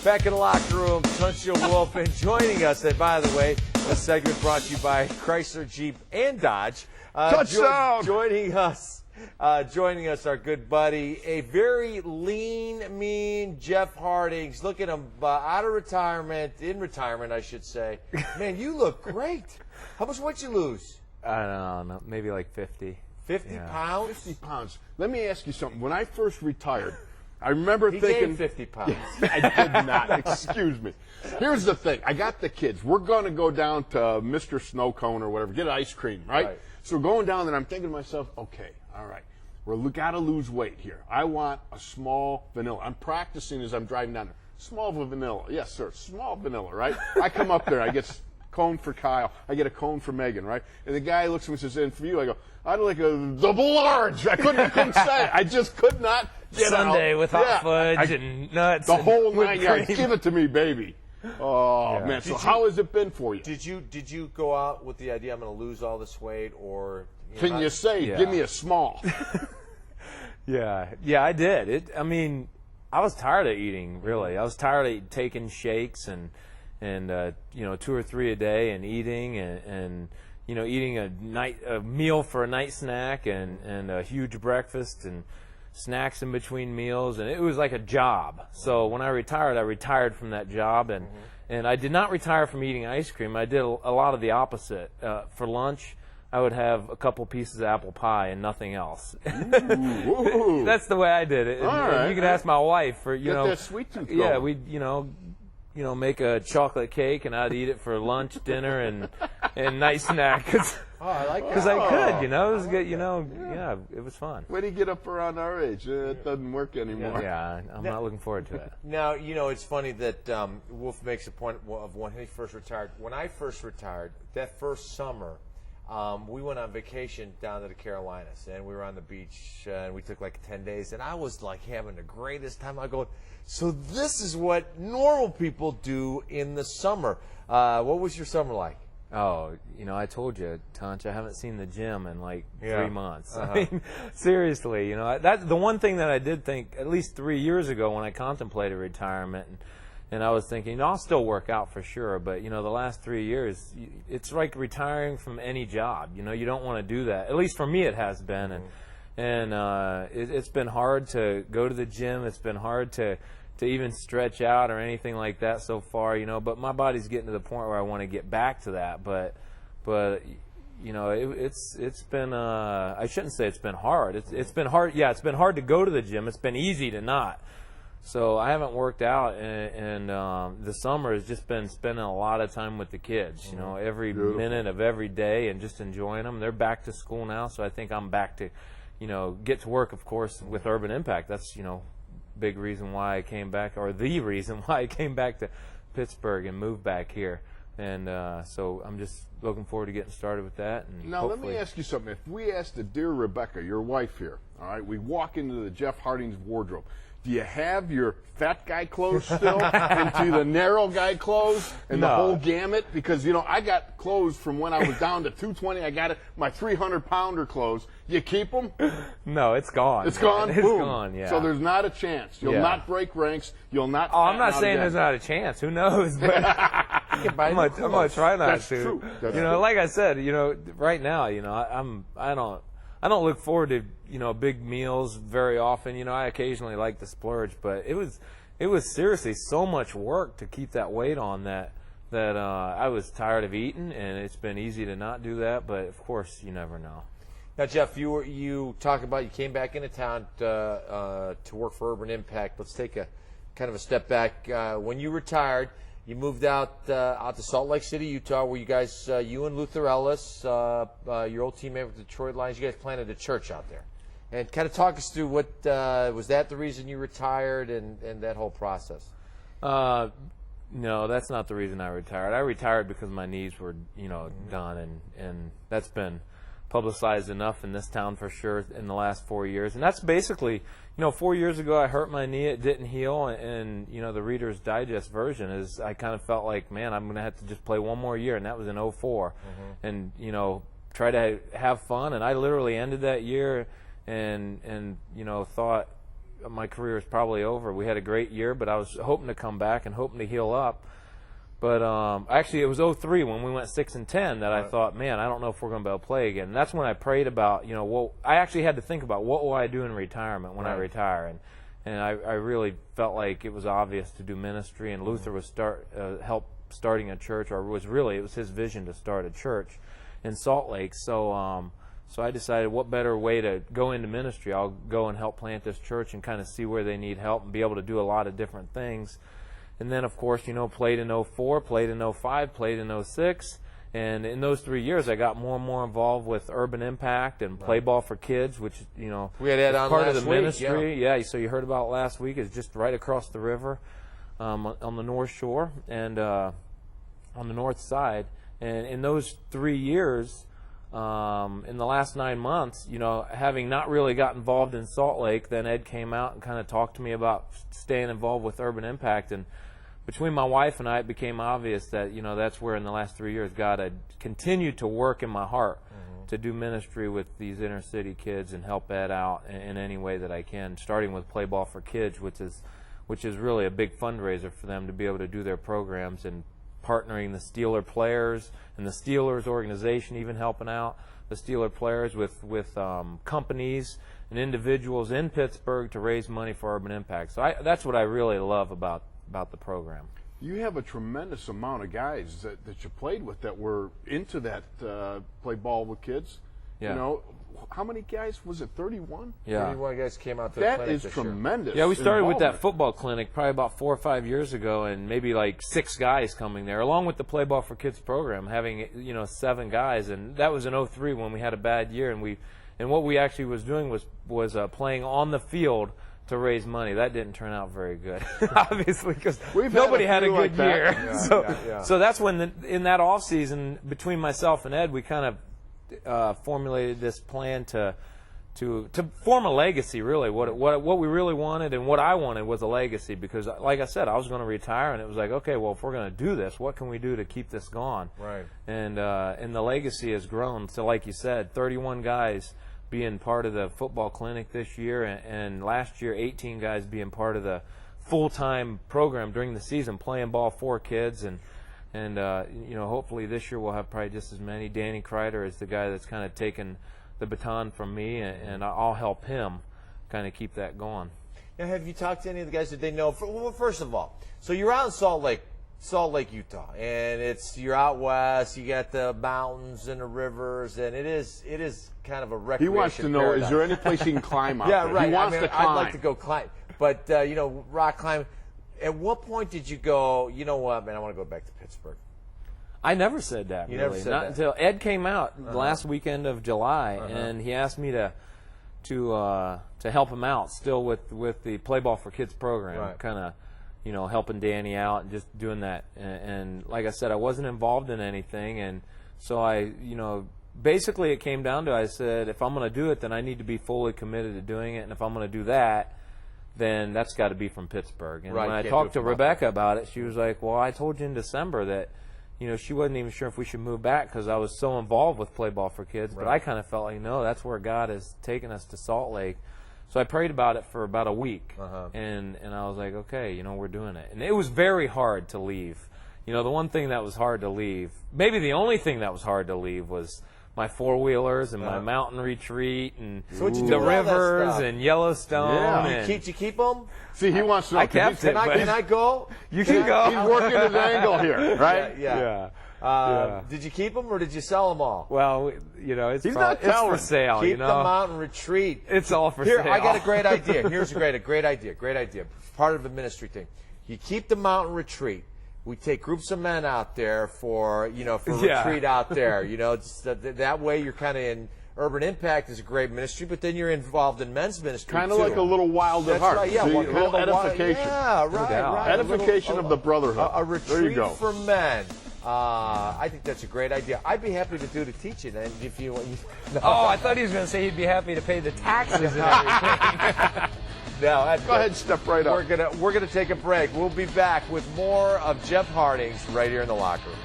Back in the locker room, Tunch and Wolf, and joining us, and by the way, this segment brought to you by Chrysler, Jeep, and Dodge. Touchdown! Joining us, our good buddy, a very lean, mean Jeff Hartings. Look at him out of retirement, in retirement, I should say. Man, you look great. How much weight you lose? I don't know, maybe like 50. 50 pounds? 50 pounds. Let me ask you something. When I first retired, I remember He thinking... gained 50 pounds. I did not. Excuse me. Here's the thing. I got the kids. We're going to go down to Mr. Snow Cone or whatever, get ice cream, right? So we're going down there, and I'm thinking to myself, okay, all right, we got to lose weight here. I want a small vanilla. I'm practicing as I'm driving down there. Small vanilla. Yes, sir. Small vanilla, right? I come up there. I get cone for Kyle. I get a cone for Megan, right? And the guy looks at me and says, and for you, I go, I'd like a double large. I couldn't say it. I just could not get Sunday out. with hot fudge and nuts. The and whole whipped 9 yards. cream. Give it to me, baby. Oh, man. So how has it been for you? Did you go out with the idea I'm going to lose all this weight, or Can you say, give me a small? Yeah, I did. I mean, I was tired of eating, really. I was tired of taking shakes and 2 or 3 a day and eating and eating a meal for a night snack and a huge breakfast and snacks in between meals, and it was like a job. So when I retired from that job, and I did not retire from eating ice cream. I did a lot of the opposite. For lunch, I would have a couple pieces of apple pie and nothing else. Ooh. That's the way I did it. All right. You can ask my wife for Get that sweet tooth going. Yeah, we'd make a chocolate cake, and I'd eat it for lunch, dinner, and night snack. I like that. Because I could, it was good, yeah, it was fun. When do you get up around our age? It doesn't work anymore. Yeah, I'm not looking forward to it. Now, it's funny that Wolf makes a point of when he first retired. When I first retired, that first summer, we went on vacation down to the Carolinas, and we were on the beach, and we took like 10 days, and I was like having the greatest time. I go, so this is what normal people do in the summer. What was your summer like? Oh, I told you, Tunch, I haven't seen the gym in like 3 months. Uh-huh. I mean, seriously, that's the one thing that I did think at least 3 years ago when I contemplated retirement, and I was thinking, I'll still work out for sure, but the last 3 years, it's like retiring from any job. You don't want to do that. At least for me, it has been, and it's been hard to go to the gym. It's been hard to even stretch out or anything like that so far, but my body's getting to the point where I want to get back to that, but it's been I shouldn't say it's been hard. It's been hard. Yeah, it's been hard to go to the gym. It's been easy to not. So I haven't worked out, and the summer has just been spending a lot of time with the kids, every minute of every day, and just enjoying them. They're back to school now, so I think I'm back to, get to work, of course, with Urban Impact. That's, big reason why I came back, or the reason why I came back to Pittsburgh and moved back here. And so I'm just looking forward to getting started with that. And now, let me ask you something. If we asked the dear Rebecca, your wife here, all right, we walk into the Jeff Hartings wardrobe. Do you have your fat guy clothes still into the narrow guy clothes and the whole gamut? Because, I got clothes from when I was down to 220. I got my 300-pounder clothes. You keep them? No, it's gone. It's gone? It's Boom. gone, yeah. So there's not a chance. You'll not break ranks. You'll not. Oh, I'm not saying there's not a chance. Who knows? But I'm going to try not That's to. true. That's true. Like I said, right now, I don't look forward to big meals very often. I occasionally like to splurge, but it was seriously so much work to keep that weight on that I was tired of eating, and it's been easy to not do that. But of course, you never know. Now, Jeff, you talk about you came back into town to work for Urban Impact. Let's take a kind of a step back. When you retired, you moved out to Salt Lake City, Utah, where you guys, you and Luther Ellis, your old teammate with the Detroit Lions, you guys planted a church out there. And kind of talk us through what was that the reason you retired and that whole process? No, that's not the reason I retired. I retired because my knees were, done, and that's been publicized enough in this town for sure in the last 4 years. And that's basically, 4 years ago I hurt my knee, it didn't heal, and the Reader's Digest version is I kind of felt like, man, I'm going to have to just play one more year, and that was in 04. And, try to have fun, and I literally ended that year and thought, my career was probably over. We had a great year, but I was hoping to come back and hoping to heal up. But actually, it was 2003 when we went 6-10 that I thought, man, I don't know if we're going to be able to play again. And that's when I prayed about, I actually had to think about what will I do in retirement when I retire. And I really felt like it was obvious to do ministry. And Luther was starting a church, or it was his vision to start a church in Salt Lake. So I decided, what better way to go into ministry? I'll go and help plant this church and kind of see where they need help and be able to do a lot of different things. And then, of course, played in 2004, played in 2005, played in 2006. And in those 3 years, I got more and more involved with Urban Impact and Play Ball for Kids, which, we had that on part last of the week, ministry. Yeah, so you heard about it last week. It's just right across the river on the North Shore and on the north side. And in those 3 years, in the last 9 months, having not really got involved in Salt Lake, then Ed came out and kind of talked to me about staying involved with Urban Impact. And between my wife and I, it became obvious that, that's where in the last 3 years God had continued to work in my heart to do ministry with these inner city kids and help Ed out in any way that I can, starting with Play Ball for Kids, which is really a big fundraiser for them to be able to do their programs, and partnering the Steeler players and the Steelers organization, even helping out the Steeler players with companies and individuals in Pittsburgh to raise money for Urban Impact. So that's what I really love about the program. You have a tremendous amount of guys that you played with that were into that play ball with kids. Yeah. How many guys? Was it 31? Yeah. 31 guys came out to the clinic That is this tremendous. Yeah, we started with that football clinic probably about 4 or 5 years ago, and maybe like 6 guys coming there, along with the Play Ball for Kids program, having 7 guys. And that was in 2003 when we had a bad year, and what we actually was doing was playing on the field to raise money. That didn't turn out very good, obviously, because nobody had a good year. Yeah, so that's when, in that off season, between myself and Ed, we kind of formulated this plan to form a legacy. Really, what we really wanted and what I wanted was a legacy, because, like I said, I was going to retire, and it was like, okay, well, if we're going to do this, what can we do to keep this going? Right. And the legacy has grown. So, like you said, 31 guys being part of the football clinic this year, and last year 18 guys being part of the full-time program during the season, playing ball for kids, and hopefully this year we'll have probably just as many. Danny Kreider is the guy that's kind of taken the baton from me, and I'll help him kind of keep that going. Now, have you talked to any of the guys that they know? Well, first of all, so you're out in Salt Lake, Utah, and you're out west. You got the mountains and the rivers, and it is kind of a recreation. He wants to know: paradise. Is there any place he can climb out Yeah, there? right. He wants to climb. I'd like to go climb, but rock climbing. At what point did you go? You know what, man? I want to go back to Pittsburgh. I never said that. You really. never said Not that. until Ed came out last weekend of July, and he asked me to help him out still with the Play Ball for Kids program, Right. kind of helping Danny out and just doing that. And like I said, I wasn't involved in anything, and so I basically it came down to, I said, if I'm going to do it, then I need to be fully committed to doing it, and if I'm going to do that, then that's got to be from Pittsburgh. And Right, when I can't talked do to it from Rebecca about it, she was like, well, I told you in December that she wasn't even sure if we should move back because I was so involved with Play Ball for Kids. But I kind of felt like, no, that's where God has taken us to Salt Lake. So I prayed about it for about a week, and I was like, okay, we're doing it. And it was very hard to leave. The one thing that was hard to leave, maybe the only thing that was hard to leave, was my four-wheelers and my mountain retreat and So what'd you do the with all that rivers stuff? and Yellowstone. Yeah. And Did you keep them? See, he wants to know. I kept it. Can I go? You can go. He's working his angle here, right? Yeah. Yeah. Did you keep them or did you sell them all? Well, it's He's not it's telling. for sale. Keep the mountain retreat. It's all for Here, sale. I got a great idea. Here's a great idea. Part of the ministry thing. You keep the mountain retreat. We take groups of men out there for retreat out there. Just that way you're kind of in. Urban Impact is a great ministry, but then you're involved in men's ministry Kind of too. like a little wild at That's heart. right. Yeah, See, one a kind little of a wild- edification. Yeah, right. Edification of the brotherhood. A There you retreat go. for men. I think that's a great idea. I'd be happy to do the teaching, and if you. No. Oh, I thought he was going to say he'd be happy to pay the taxes and everything. No, that's Go ahead and step right up. We're gonna take a break. We'll be back with more of Jeff Hartings right here in the locker room.